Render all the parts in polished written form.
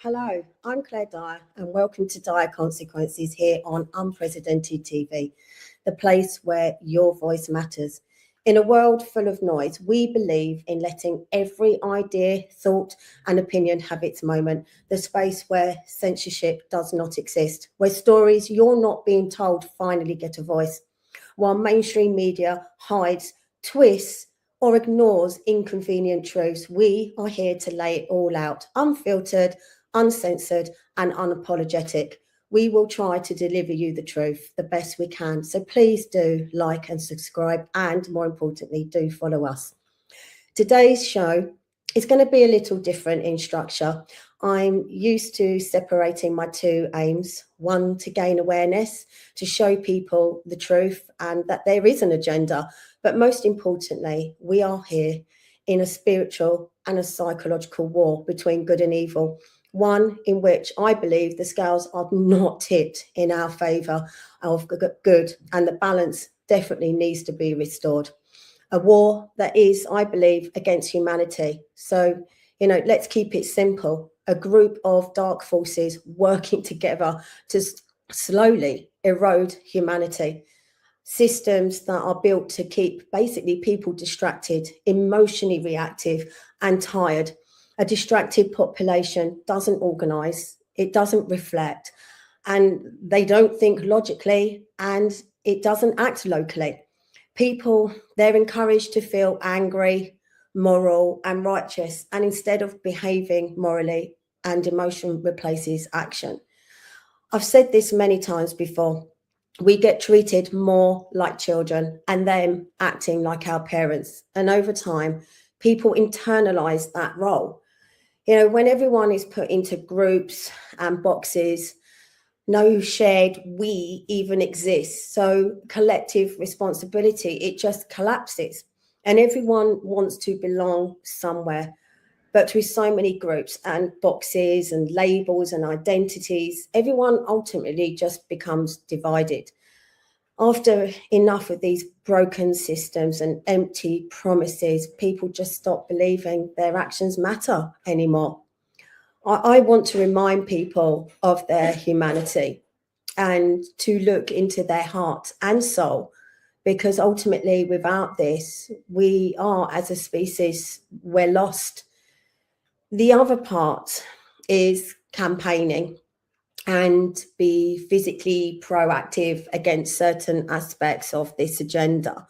Hello, I'm Claire Dyer, and welcome to Dyer Consequences here on Unprecedented TV, the place where your voice matters. In a world full of noise, we believe in letting every idea, thought, and opinion have its moment, the space where censorship does not exist, where stories you're not being told finally get a voice, while mainstream media hides, twists, or ignores inconvenient truths. We are here to lay it all out, unfiltered, uncensored, and unapologetic. We will try to deliver you the truth the best we can. So please do like and subscribe, and more importantly, do follow us. Today's show is going to be a little different in structure. I'm used to separating my two aims, one to gain awareness, to show people the truth and that there is an agenda. But most importantly, we are here in a spiritual and a psychological war between good and evil, one in which I believe the scales are not tipped in our favour of good, and the balance definitely needs to be restored. A war that is, I believe, against humanity. So, let's keep it simple. A group of dark forces working together to slowly erode humanity. Systems that are built to keep basically people distracted, emotionally reactive, and tired. A distracted population doesn't organise, it doesn't reflect, and they don't think logically, and it doesn't act locally. People, they're encouraged to feel angry, moral, and righteous, and instead of behaving morally, and emotion replaces action. I've said this many times before. We get treated more like children and them acting like our parents. And over time, people internalize that role. When everyone is put into groups and boxes, no shared we even exists. So collective responsibility, it just collapses. And everyone wants to belong somewhere. But through so many groups and boxes and labels and identities, everyone ultimately just becomes divided. After enough of these broken systems and empty promises, people just stop believing their actions matter anymore. I want to remind people of their humanity and to look into their heart and soul, because ultimately without this, we are, as a species, we're lost. The other part is campaigning and be physically proactive against certain aspects of this agenda.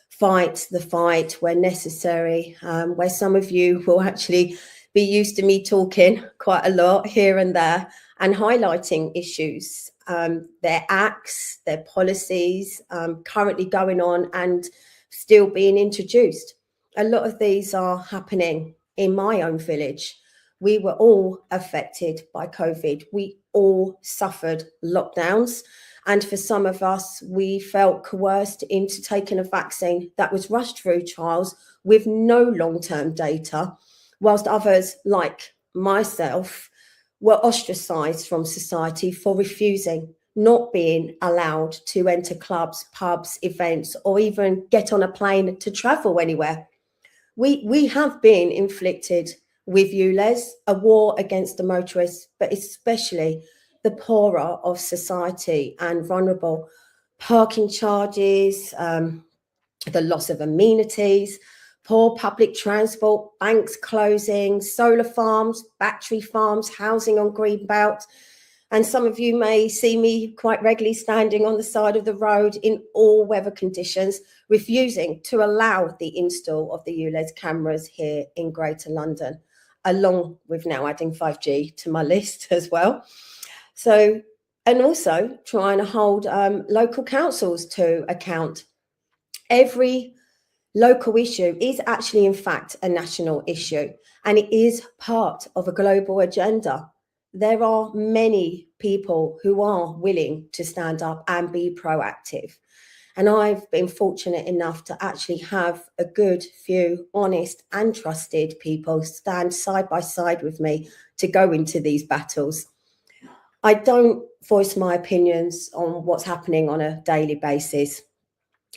Fight the fight where necessary, where some of you will actually be used to me talking quite a lot here and there and highlighting issues, their acts, their policies currently going on and still being introduced. A lot of these are happening in my own village. We were all affected by COVID. We all suffered lockdowns. And for some of us, we felt coerced into taking a vaccine that was rushed through trials with no long-term data, whilst others, like myself, were ostracised from society for refusing, not being allowed to enter clubs, pubs, events, or even get on a plane to travel anywhere. We have been inflicted with ULEZ, a war against the motorists, but especially the poorer of society and vulnerable. Parking charges, the loss of amenities, poor public transport, banks closing, solar farms, battery farms, housing on greenbelt. And some of you may see me quite regularly standing on the side of the road in all weather conditions, refusing to allow the install of the ULEZ cameras here in Greater London, along with now adding 5G to my list as well. So, and also trying to hold local councils to account. Every local issue is actually, in fact, a national issue, and it is part of a global agenda. There are many people who are willing to stand up and be proactive. And I've been fortunate enough to actually have a good few honest and trusted people stand side by side with me to go into these battles. I don't voice my opinions on what's happening on a daily basis.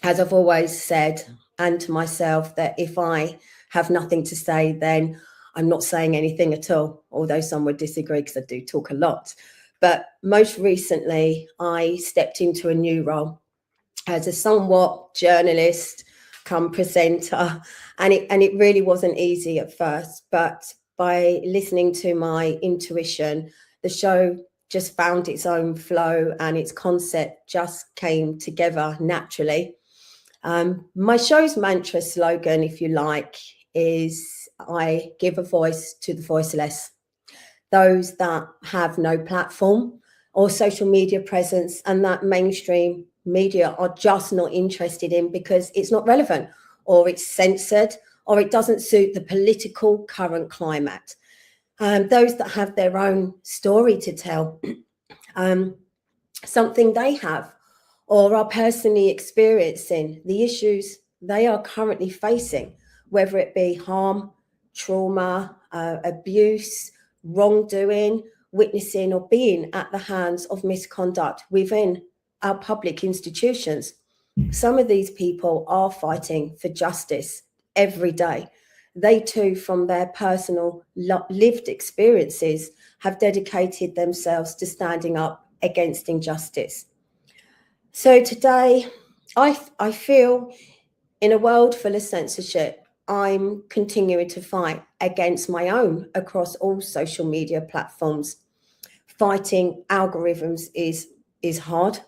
As I've always said, and to myself, that if I have nothing to say, then I'm not saying anything at all, although some would disagree because I do talk a lot. But most recently, I stepped into a new role as a somewhat journalist come presenter, and it really wasn't easy at first, but by listening to my intuition, the show just found its own flow and its concept just came together naturally. My show's mantra slogan, if you like, is I give a voice to the voiceless, those that have no platform or social media presence and that mainstream media are just not interested in because it's not relevant or it's censored or it doesn't suit the political current climate. Those that have their own story to tell, something they have or are personally experiencing the issues they are currently facing, whether it be harm, trauma, abuse, wrongdoing, witnessing or being at the hands of misconduct within our public institutions. Some of these people are fighting for justice every day. They too, from their personal lived experiences, have dedicated themselves to standing up against injustice. So today, I feel in a world full of censorship, I'm continuing to fight against my own across all social media platforms. Fighting algorithms is hard.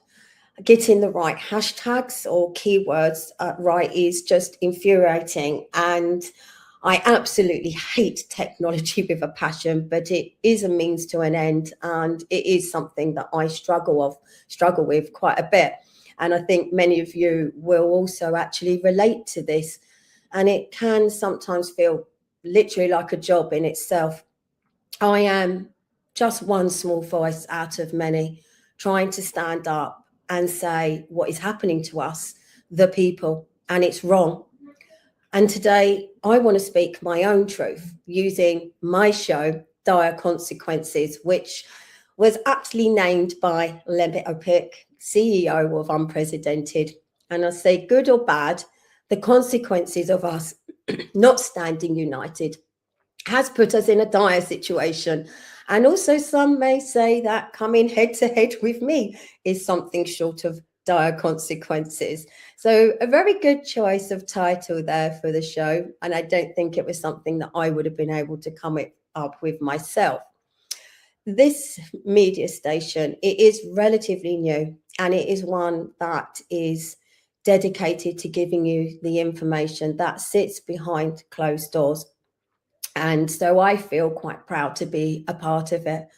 Getting the right hashtags or keywords right is just infuriating. And I absolutely hate technology with a passion, but it is a means to an end. And it is something that I struggle with quite a bit. And I think many of you will also actually relate to this. And it can sometimes feel literally like a job in itself. I am just one small voice out of many trying to stand up and say what is happening to us, the people, and it's wrong. And today I want to speak my own truth using my show, Dire Consequences, which was aptly named by Lembit Opik, CEO of Unprecedented. And I say good or bad, the consequences of us not standing united has put us in a dire situation. And also some may say that coming head to head with me is something short of dire consequences. So a very good choice of title there for the show. And I don't think it was something that I would have been able to come up with myself. This media station, it is relatively new and it is one that is dedicated to giving you the information that sits behind closed doors. And so I feel quite proud to be a part of it.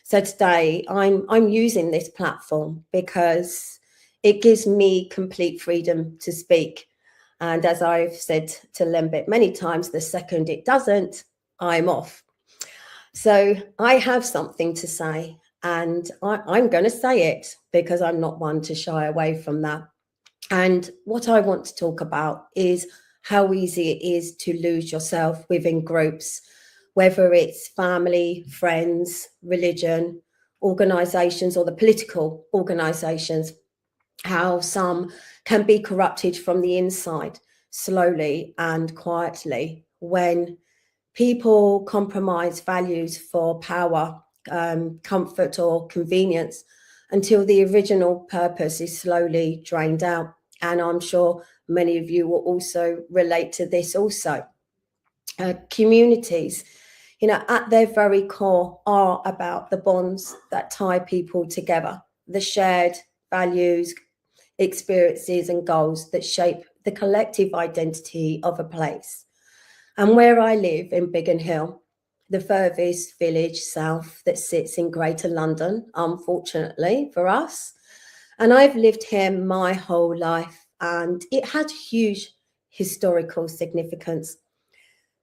So today I'm using this platform because it gives me complete freedom to speak. And as I've said to Lembit many times, the second it doesn't, I'm off. So I have something to say and I'm going to say it because I'm not one to shy away from that. And what I want to talk about is how easy it is to lose yourself within groups, whether it's family, friends, religion, organisations, or the political organisations, how some can be corrupted from the inside slowly and quietly when people compromise values for power, comfort, or convenience until the original purpose is slowly drained out. And I'm sure many of you will also relate to this also. Communities, at their very core are about the bonds that tie people together, the shared values, experiences and goals that shape the collective identity of a place. And where I live in Biggin Hill, the furthest village south that sits in Greater London, unfortunately for us, and I've lived here my whole life, and it had huge historical significance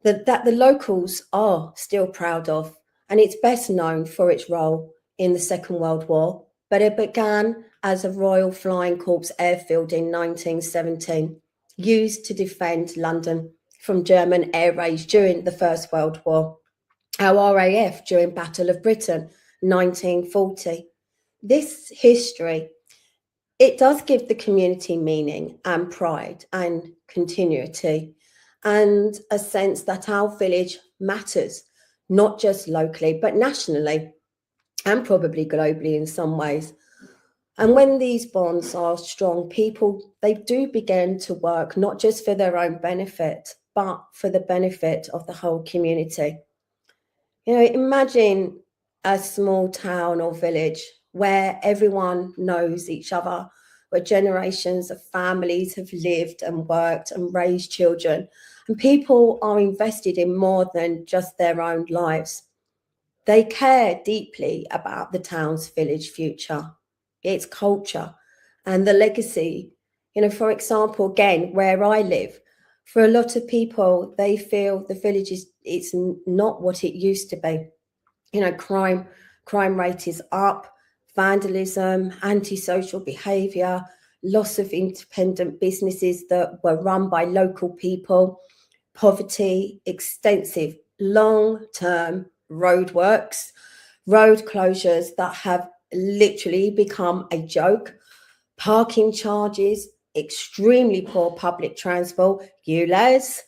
that the locals are still proud of, and it's best known for its role in the Second World War, but it began as a Royal Flying Corps airfield in 1917, used to defend London from German air raids during the First World War, our RAF during Battle of Britain, 1940. This history, it does give the community meaning and pride and continuity and a sense that our village matters not just locally, but nationally and probably globally in some ways. And when these bonds are strong, people, they do begin to work not just for their own benefit, but for the benefit of the whole community. Imagine a small town or village where everyone knows each other, where generations of families have lived and worked and raised children, and people are invested in more than just their own lives. They care deeply about the town's village future, its culture, and the legacy. For example, again, where I live, for a lot of people, they feel the village is it's not what it used to be. Crime rate is up, vandalism, antisocial behaviour, loss of independent businesses that were run by local people, poverty, extensive long-term roadworks, road closures that have literally become a joke, parking charges, extremely poor public transport, ULEZ,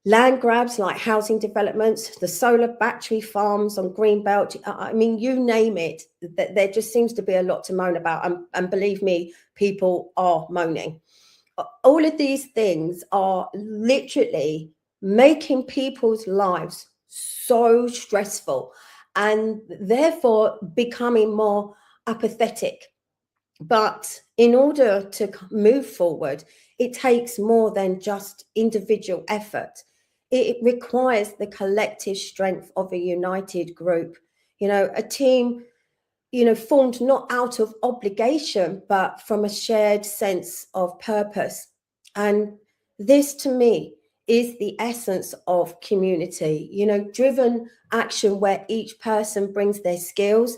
land grabs like housing developments, the solar battery farms on Greenbelt. I mean, you name it, there just seems to be a lot to moan about. And believe me, people are moaning. All of these things are literally making people's lives so stressful and therefore becoming more apathetic. But in order to move forward, it takes more than just individual effort. It requires the collective strength of a united group, a team, formed not out of obligation, but from a shared sense of purpose. And this to me is the essence of community, driven action where each person brings their skills,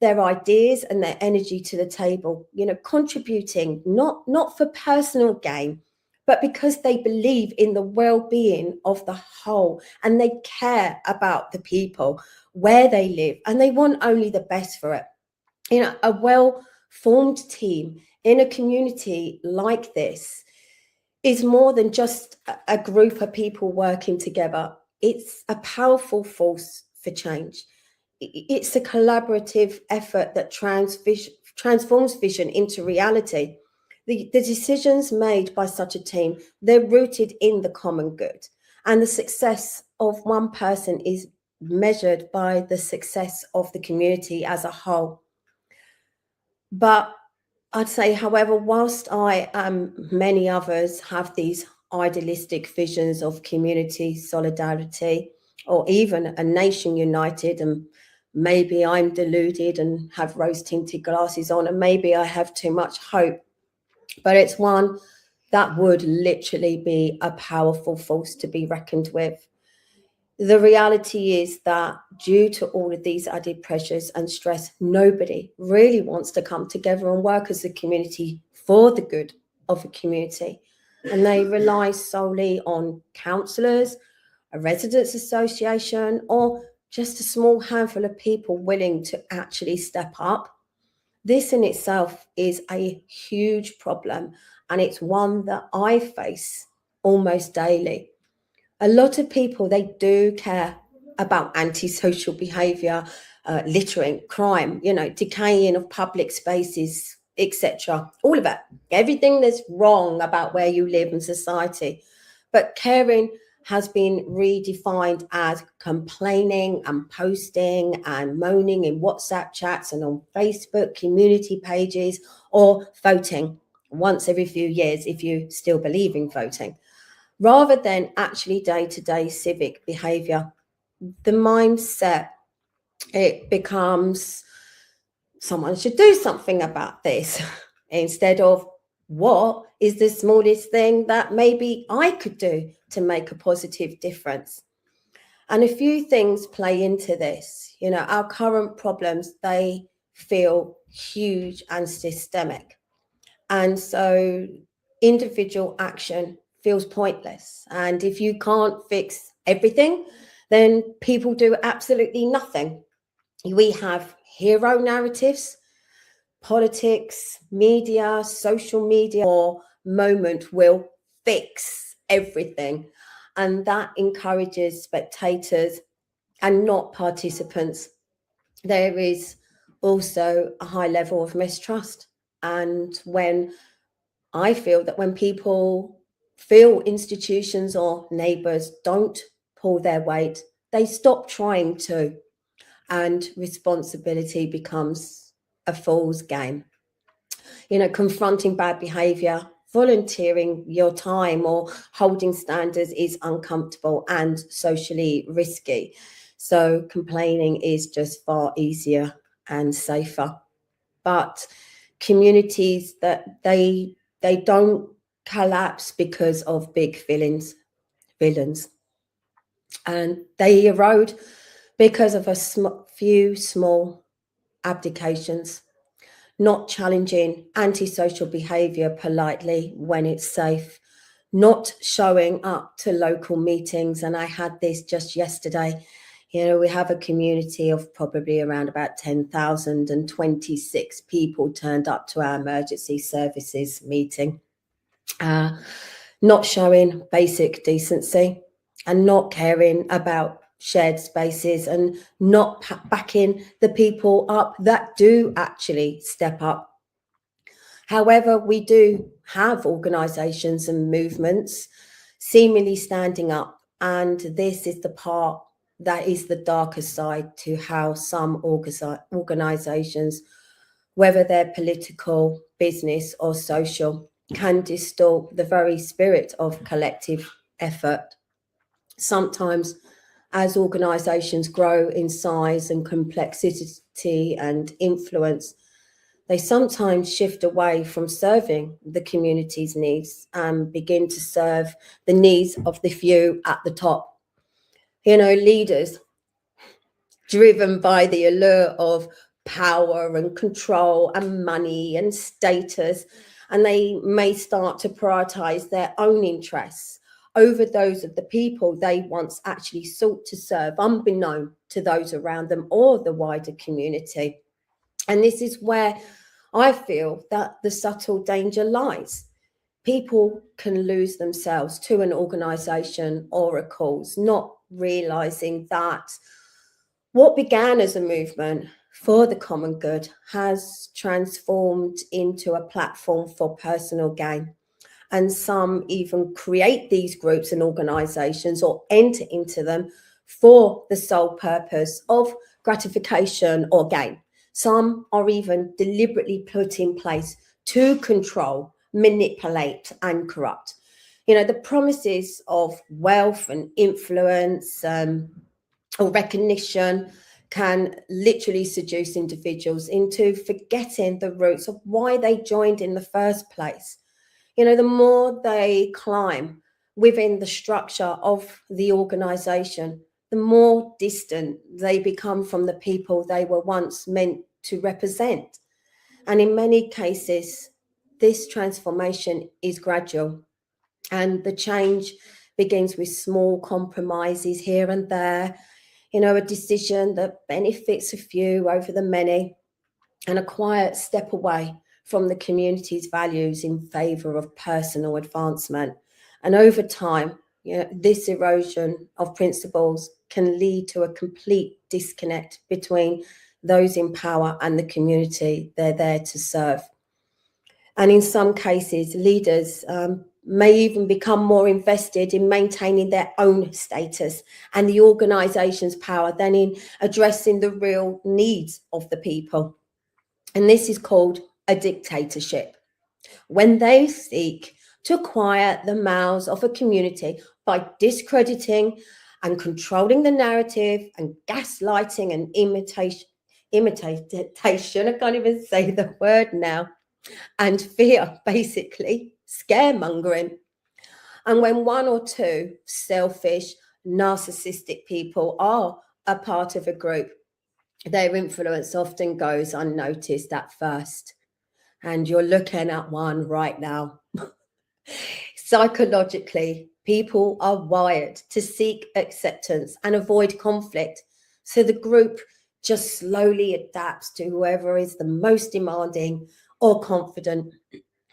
their ideas and their energy to the table, contributing not for personal gain, but because they believe in the well-being of the whole and they care about the people where they live and they want only the best for it. A well-formed team in a community like this is more than just a group of people working together. It's a powerful force for change. It's a collaborative effort that transforms vision into reality. The decisions made by such a team, they're rooted in the common good. And the success of one person is measured by the success of the community as a whole. But I'd say, however, whilst I and many others have these idealistic visions of community solidarity, or even a nation united, and maybe I'm deluded and have rose-tinted glasses on, and maybe I have too much hope, but it's one that would literally be a powerful force to be reckoned with. The reality is that due to all of these added pressures and stress, nobody really wants to come together and work as a community for the good of a community. And they rely solely on councillors, a residents association, or just a small handful of people willing to actually step up. This in itself is a huge problem, and it's one that I face almost daily. A lot of people, they do care about antisocial behaviour, littering, crime, decaying of public spaces, etc. All of it, everything that's wrong about where you live in society. But caring has been redefined as complaining and posting and moaning in WhatsApp chats and on Facebook community pages, or voting once every few years if you still believe in voting, rather than actually day-to-day civic behaviour. The mindset, it becomes someone should do something about this instead of what is the smallest thing that maybe I could do to make a positive difference. And a few things play into this. Our current problems, they feel huge and systemic. And so individual action feels pointless. And if you can't fix everything, then people do absolutely nothing. We have hero narratives, politics, media, social media, or moment will fix everything. And that encourages spectators and not participants. There is also a high level of mistrust. And I feel that when people feel institutions or neighbours don't pull their weight, they stop trying to, and responsibility becomes a fool's game. Confronting bad behaviour, volunteering your time, or holding standards is uncomfortable and socially risky. So complaining is just far easier and safer. But communities that they don't collapse because of big villains, and they erode because of a few small abdications, not challenging antisocial behaviour politely when it's safe, not showing up to local meetings. And I had this just yesterday. We have a community of probably around about 10,000, and 26 people turned up to our emergency services meeting, not showing basic decency and not caring about shared spaces and not backing the people up that do actually step up. However, we do have organisations and movements seemingly standing up, and this is the part that is the darker side to how some organisations, whether they're political, business, or social, can distort the very spirit of collective effort. Sometimes, as organisations grow in size and complexity and influence, they sometimes shift away from serving the community's needs and begin to serve the needs of the few at the top. Leaders driven by the allure of power and control and money and status, and they may start to prioritize their own interests over those of the people they once actually sought to serve, unbeknown to those around them or the wider community. And this is where I feel that the subtle danger lies. People can lose themselves to an organisation or a cause, not realising that what began as a movement for the common good has transformed into a platform for personal gain. And some even create these groups and organisations or enter into them for the sole purpose of gratification or gain. Some are even deliberately put in place to control, manipulate, and corrupt. The promises of wealth and influence or recognition can literally seduce individuals into forgetting the roots of why they joined in the first place. The more they climb within the structure of the organization, the more distant they become from the people they were once meant to represent. And in many cases, this transformation is gradual, and the change begins with small compromises here and there, a decision that benefits a few over the many, and a quiet step away from the community's values in favour of personal advancement. And over time, this erosion of principles can lead to a complete disconnect between those in power and the community they're there to serve. And in some cases, leaders may even become more invested in maintaining their own status and the organisation's power than in addressing the real needs of the people. And this is called a dictatorship, when they seek to quiet the mouths of a community by discrediting and controlling the narrative and gaslighting and imitation, I can't even say the word now, and fear, basically, scaremongering. And when one or two selfish, narcissistic people are a part of a group, their influence often goes unnoticed at first. And you're looking at one right now. Psychologically, people are wired to seek acceptance and avoid conflict. So the group just slowly adapts to whoever is the most demanding or confident.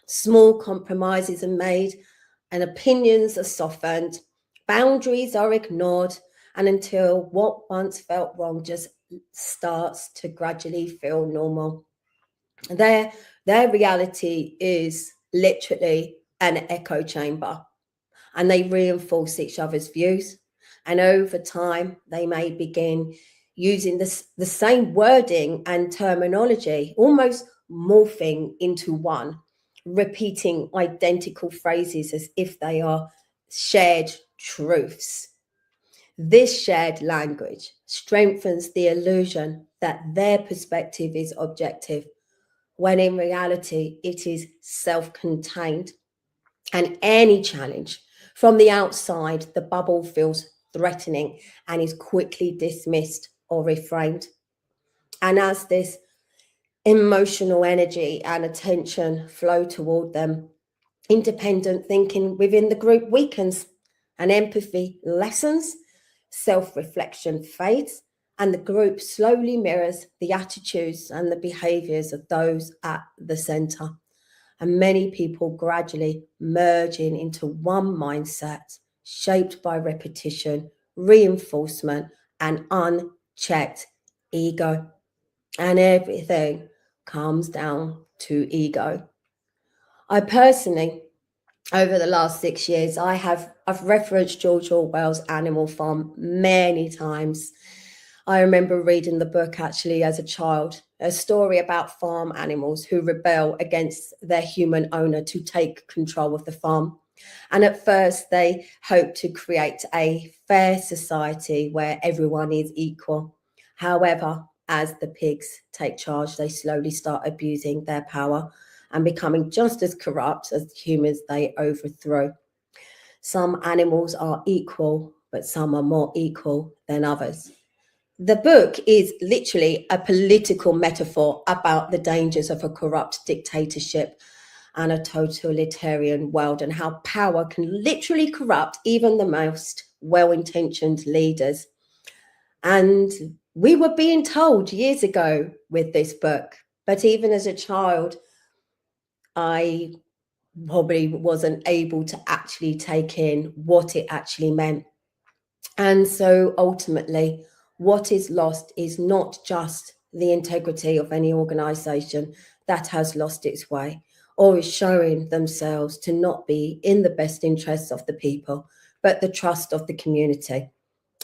Small compromises are made and opinions are softened. Boundaries are ignored, and until what once felt wrong just starts to gradually feel normal. Their, their reality is literally an echo chamber, and they reinforce each other's views. And over time, they may begin using the same wording and terminology, almost morphing into one, repeating identical phrases as if they are shared truths. This shared language strengthens the illusion that their perspective is objective, when in reality it is self contained. And any challenge from the outside, the bubble feels threatening and is quickly dismissed or reframed. And as this emotional energy and attention flow toward them, independent thinking within the group weakens and empathy lessens, self reflection fades, and the group slowly mirrors the attitudes and the behaviors of those at the center. And many people gradually merging into one mindset shaped by repetition, reinforcement, and unchecked ego. And everything comes down to ego. I personally, over the last 6 years, I've referenced George Orwell's Animal Farm many times. I remember reading the book actually as a child, a story about farm animals who rebel against their human owner to take control of the farm. And at first, they hope to create a fair society where everyone is equal. However, as the pigs take charge, they slowly start abusing their power and becoming just as corrupt as the humans they overthrow. Some animals are equal, but some are more equal than others. The book is literally a political metaphor about the dangers of a corrupt dictatorship and a totalitarian world, and how power can literally corrupt even the most well intentioned leaders. And we were being told years ago with this book, but even as a child, I probably wasn't able to actually take in what it actually meant. And so ultimately, what is lost is not just the integrity of any organization that has lost its way or is showing themselves to not be in the best interests of the people, but the trust of the community.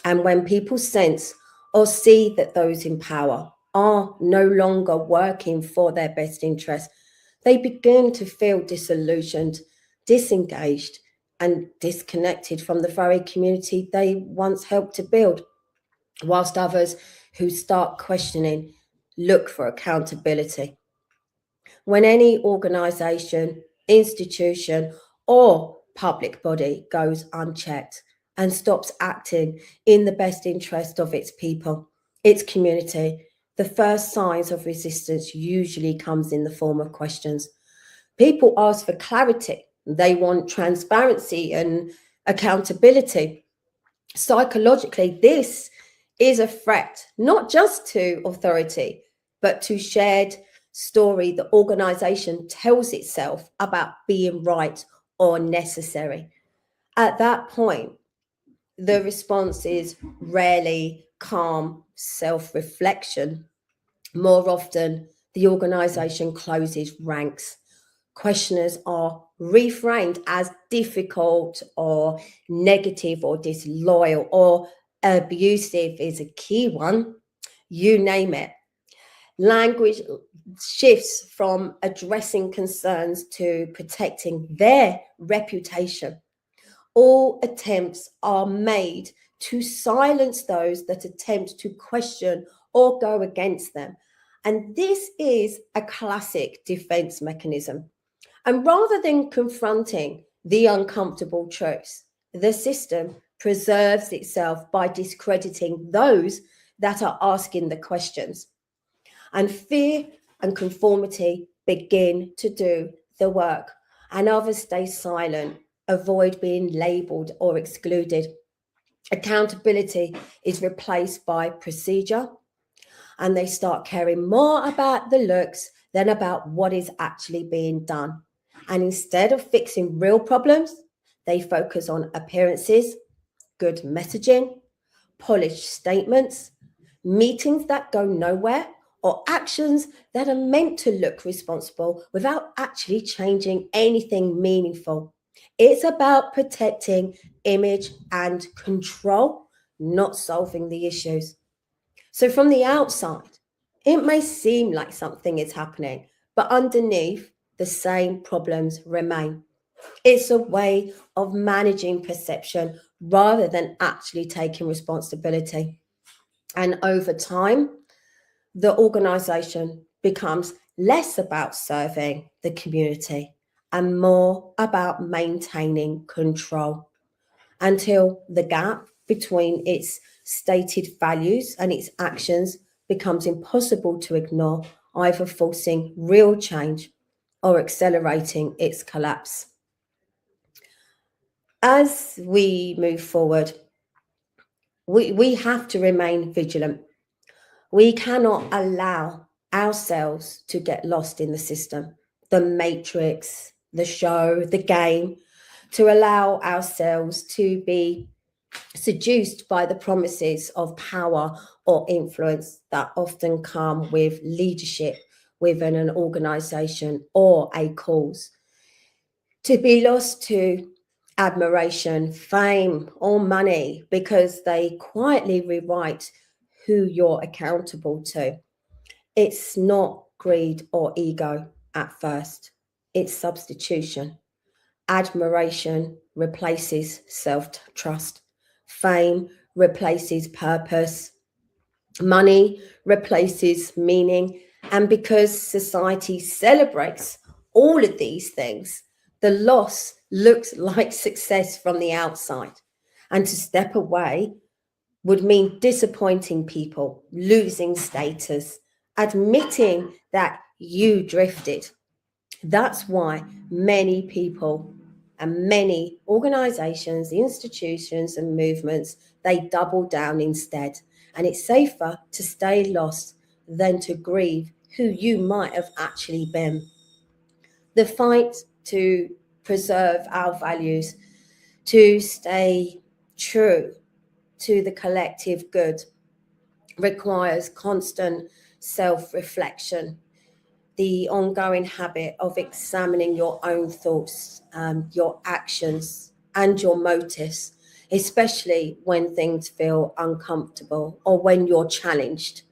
And when people sense or see that those in power are no longer working for their best interests, they begin to feel disillusioned, disengaged, and disconnected from the very community they once helped to build, whilst others who start questioning look for accountability. When any organisation, institution, or public body goes unchecked and stops acting in the best interest of its people, its community, the first signs of resistance usually comes in the form of questions. People ask for clarity. They want transparency and accountability. Psychologically, this is a threat, not just to authority, but to shared story the organization tells itself about being right or necessary. At that point, the response is rarely calm self reflection. More often, the organization closes ranks. Questioners are reframed as difficult or negative or disloyal or abusive is a key one. You name it. Language shifts from addressing concerns to protecting their reputation. All attempts are made to silence those that attempt to question or go against them. And this is a classic defense mechanism. And rather than confronting the uncomfortable truths, the system preserves itself by discrediting those that are asking the questions. And fear and conformity begin to do the work, and others stay silent, avoid being labeled or excluded. Accountability is replaced by procedure, and they start caring more about the looks than about what is actually being done. And instead of fixing real problems, they focus on appearances, good messaging, polished statements, meetings that go nowhere, or actions that are meant to look responsible without actually changing anything meaningful. It's about protecting image and control, not solving the issues. So, from the outside, it may seem like something is happening, but underneath, the same problems remain. It's a way of managing perception rather than actually taking responsibility. And over time, the organization becomes less about serving the community and more about maintaining control until the gap between its stated values and its actions becomes impossible to ignore, either forcing real change or accelerating its collapse. As we move forward, we have to remain vigilant. We cannot allow ourselves to get lost in the system, the matrix, the show, the game, to allow ourselves to be seduced by the promises of power or influence that often come with leadership within an organization or a cause. To be lost to admiration, fame, or money because they quietly rewrite who you're accountable to. It's not greed or ego at first, it's substitution. Admiration replaces self trust, fame replaces purpose, money replaces meaning. And because society celebrates all of these things, the loss looks like success from the outside. And to step away would mean disappointing people, losing status, admitting that you drifted. That's why many people and many organizations, institutions, and movements, they double down instead. And it's safer to stay lost than to grieve who you might have actually been. The fight to preserve our values, to stay true to the collective good, requires constant self reflection, the ongoing habit of examining your own thoughts, your actions, and your motives, especially when things feel uncomfortable or when you're challenged.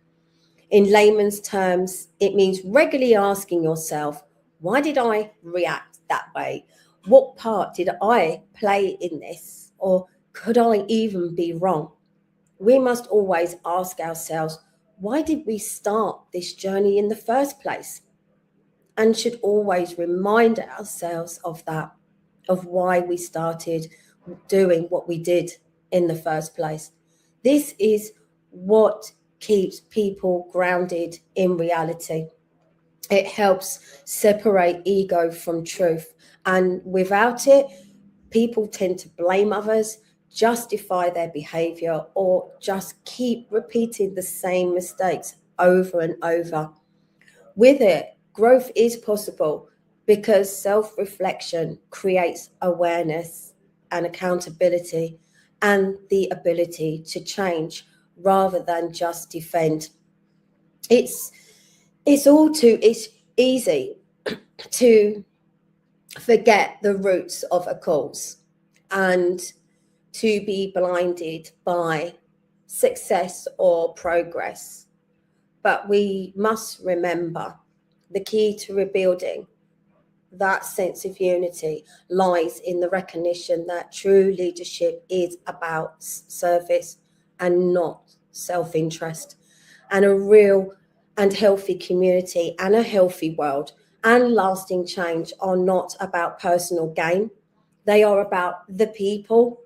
In layman's terms, it means regularly asking yourself, why did I react that way? What part did I play in this? Or could I even be wrong? We must always ask ourselves, why did we start this journey in the first place? And should always remind ourselves of that, of why we started doing what we did in the first place. This is what keeps people grounded in reality. It helps separate ego from truth. And without it, people tend to blame others, justify their behavior, or just keep repeating the same mistakes over and over. With it, growth is possible because self reflection creates awareness and accountability and the ability to change rather than just defend. It's it's easy to forget the roots of a cause and to be blinded by success or progress. But we must remember the key to rebuilding that sense of unity lies in the recognition that true leadership is about service and not self interest. And a real and healthy community and a healthy world and lasting change are not about personal gain, they are about the people,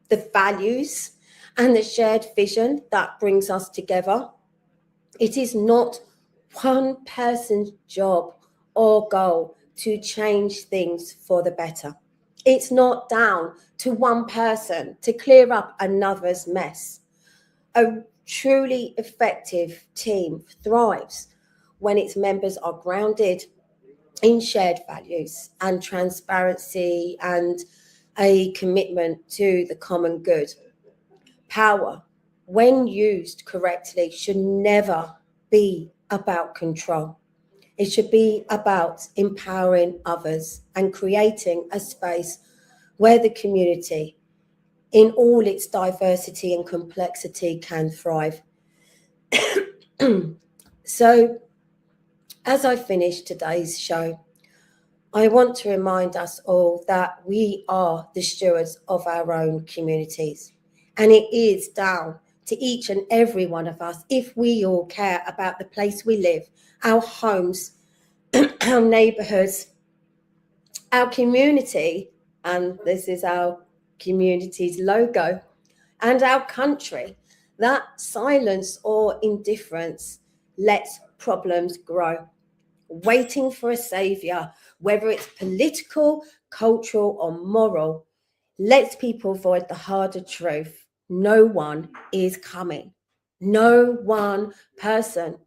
the values, and the shared vision that brings us together. It is not one person's job or goal to change things for the better. It's not down to one person to clear up another's mess. A truly effective team thrives when its members are grounded in shared values and transparency and a commitment to the common good. Power when used correctly, should never be about control. It should be about empowering others and creating a space where the community, in all its diversity and complexity, can thrive. So, as I finish today's show, I want to remind us all that we are the stewards of our own communities. And it is down to each and every one of us, if we all care about the place we live, our homes, our neighbourhoods, our community, and this is our community's logo, and our country, that silence or indifference lets problems grow. Waiting for a saviour, whether it's political, cultural, or moral, lets people avoid the harder truth. No one is coming. No one person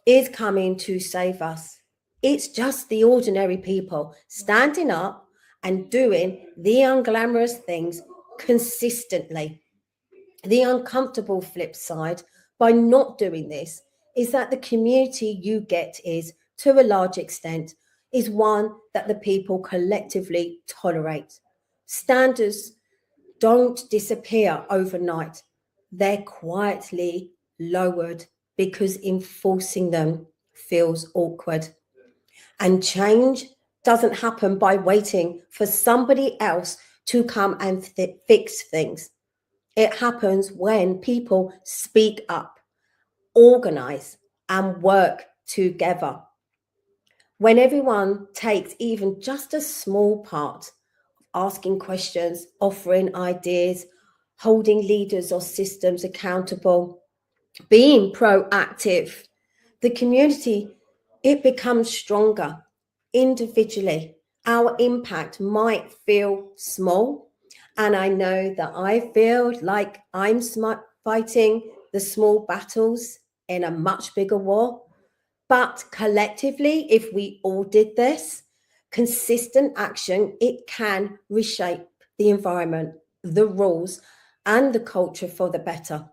is coming to save us. It's just the ordinary people standing up and doing the unglamorous things consistently. The uncomfortable flip side by not doing this is that the community you get is, to a large extent, is one that the people collectively tolerate. Standards don't disappear overnight. They're quietly lowered because enforcing them feels awkward. And change doesn't happen by waiting for somebody else to come and fix things. It happens when people speak up, organize, and work together. When everyone takes even just a small part, asking questions, offering ideas, holding leaders or systems accountable, being proactive, the community, it becomes stronger. Individually, our impact might feel small, and I know that I feel like I'm fighting the small battles in a much bigger war. But collectively, if we all did this, consistent action, it can reshape the environment, the rules, and the culture for the better.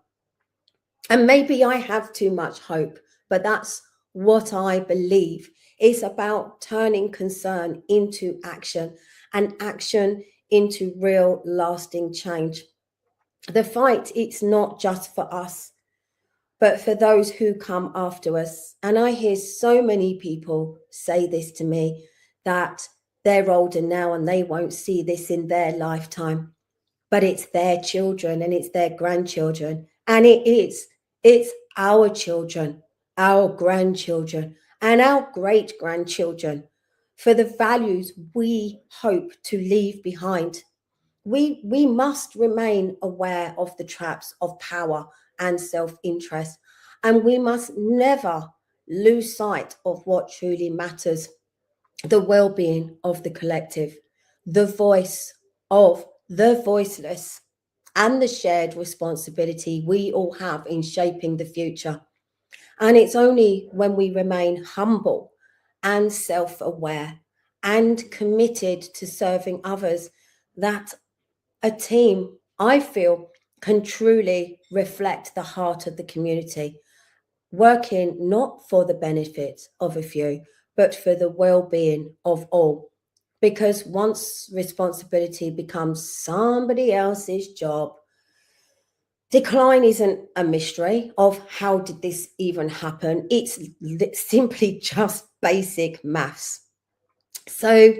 And maybe I have too much hope, but that's what I believe. It's about turning concern into action and action into real lasting change. The fight, it's not just for us, but for those who come after us. And I hear so many people say this to me, that they're older now and they won't see this in their lifetime, but it's their children and it's their grandchildren. And it's our children, our grandchildren, and our great grandchildren, for the values we hope to leave behind. We must remain aware of the traps of power and self-interest, and we must never lose sight of what truly matters: the well-being of the collective, the voice of the voiceless, and the shared responsibility we all have in shaping the future. And it's only when we remain humble and self-aware and committed to serving others that a team, I feel, can truly reflect the heart of the community, working not for the benefit of a few, but for the well-being of all. Because once responsibility becomes somebody else's job, decline isn't a mystery of how did this even happen. It's simply just basic maths. So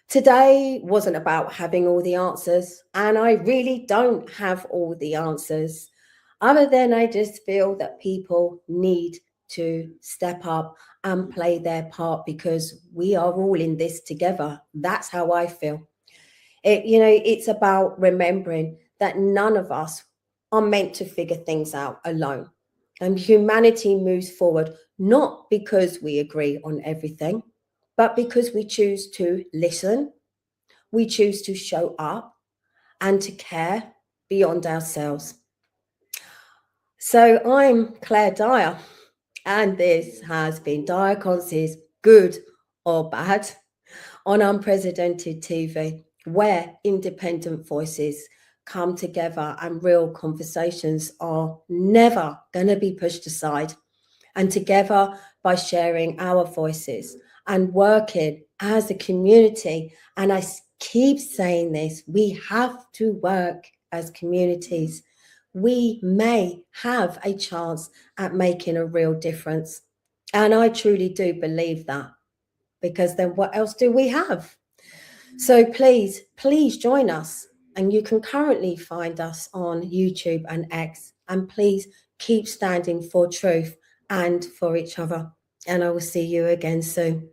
today wasn't about having all the answers, and I really don't have all the answers, other than I just feel that people need to step up and play their part, because we are all in this together. That's how I feel. It's about remembering that none of us are meant to figure things out alone. And humanity moves forward not because we agree on everything, but because we choose to listen, we choose to show up, and to care beyond ourselves. So I'm Claire Dyer, and this has been Dyer Conce's Good or Bad on Unprecedented TV, where independent voices come together and real conversations are never going to be pushed aside. And together, by sharing our voices and working as a community, and I keep saying this, we have to work as communities. We may have a chance at making a real difference. And I truly do believe that, because then what else do we have? So please join us. And you can currently find us on YouTube and X. And please keep standing for truth and for each other. And I will see you again soon.